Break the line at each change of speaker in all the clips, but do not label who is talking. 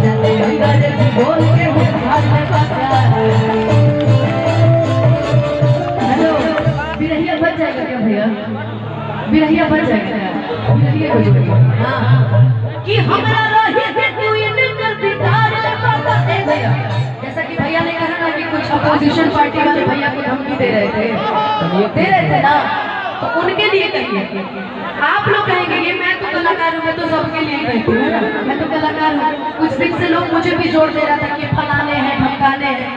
बोल के हेलो बिरहिया बच जाएगा क्या भैया? बिरहिया बच जाएगा क्या? बिरहिया हो जाएगा। हाँ कि हमरा रही है तू इनकर बिगाड़ ले बाबा ए भैया। जैसा कि भैया ने कहा ना कि कुछ अपोजिशन पार्टी वाले भैया को धमकी दे रहे थे ना, तो उनके लिए कहिए। आप लोग कहेंगे ये मैं तो कलाकार हूँ, मैं तो सबके लिए कहती हूँ ना, मैं तो कलाकार हूँ। कुछ दिन से लोग मुझे भी जोड़ दे रहा था कि फलाने हैं धमकाने हैं।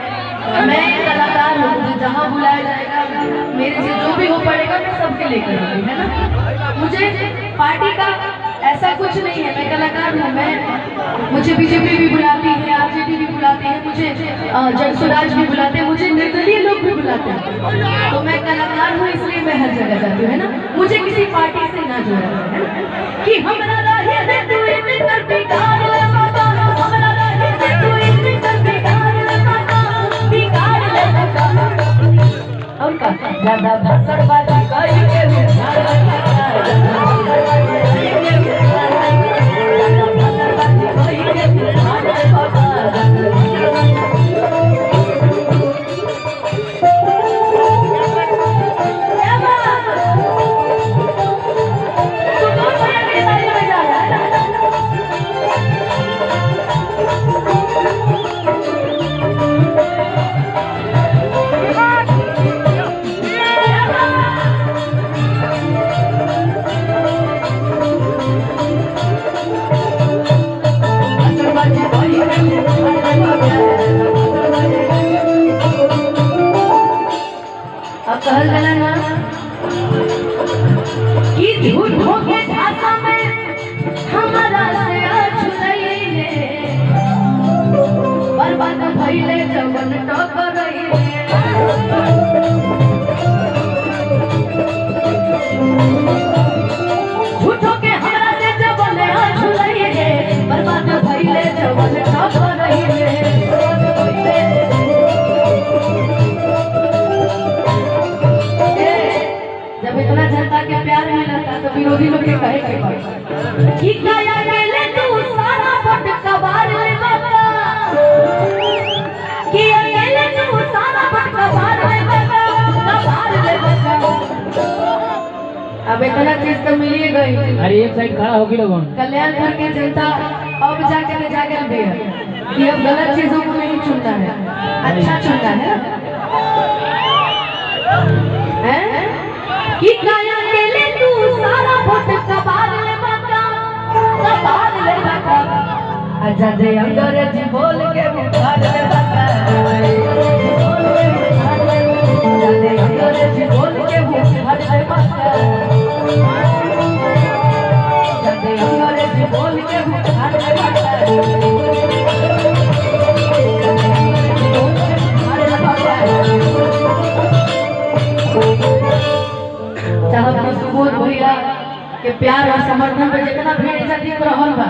मैं कलाकार हूँ, मुझे जहाँ बुलाया जाएगा मेरे से जो भी हो पड़ेगा मैं सबके लिए करूँगी, है ना। मुझे पार्टी का ऐसा कुछ नहीं है, मैं कलाकार हूँ। मुझे बीजेपी भी बुलाती है, आरजेडी भी बुलाती है, मुझे जनसुराज भी बुलाते हैं, मुझे निर्दलीय लोग भी बुलाते हैं। तो मैं कलाकार हूँ इसलिए मैं हर जगह जाती हूँ, है ना। मुझे किसी पार्टी से ना जोड़ा है कि हमरा राहे दे तू इनकर बिगाड़ ले बाबा, हमरा राहे दे तू इनकर बिगाड़ ले बाबा, बिगाड़ ले बाबा। और का ज्यादा भसड़बाजी करी के कहल गला ना कि झूठों के झांसा में हमारा से अछुलैले बर्बाद भइले जवन टकरैले। झूठों के हमरा से जवन अछुलैले बर्बाद भइले जवन टकरैले। जब इतना जनता के प्यार मिला था तो विरोधी लोग ये कहे कि काया गेले तू सारा वोट कबार ले बाबा, कि गेले तू सारा वोट कबार ले बाबा, कबार ले बाबा। अब इतना चीज तो मिल ही गई।
अरे एक साइड खड़ा होगी लोगों।
कल्याणपुर की जनता अब जाके जागल भी है कि अब गलत चीजों को नहीं चुनना है, अच्छा चुनना है। कि काया केले तू सारा वोट कबार ले बाबा, कबार ले बाबा। आजाद अंग्रेजी बोल के उखाड़ ले बाबा, आजाद अंग्रेजी बोल के उखाड़ ले बाबा, आजाद अंग्रेजी बोल के उखाड़ ले बाबा। चाहे सुबोध भैया के प्यार और समर्थन पे जितना भीड़ दिख रहल बा,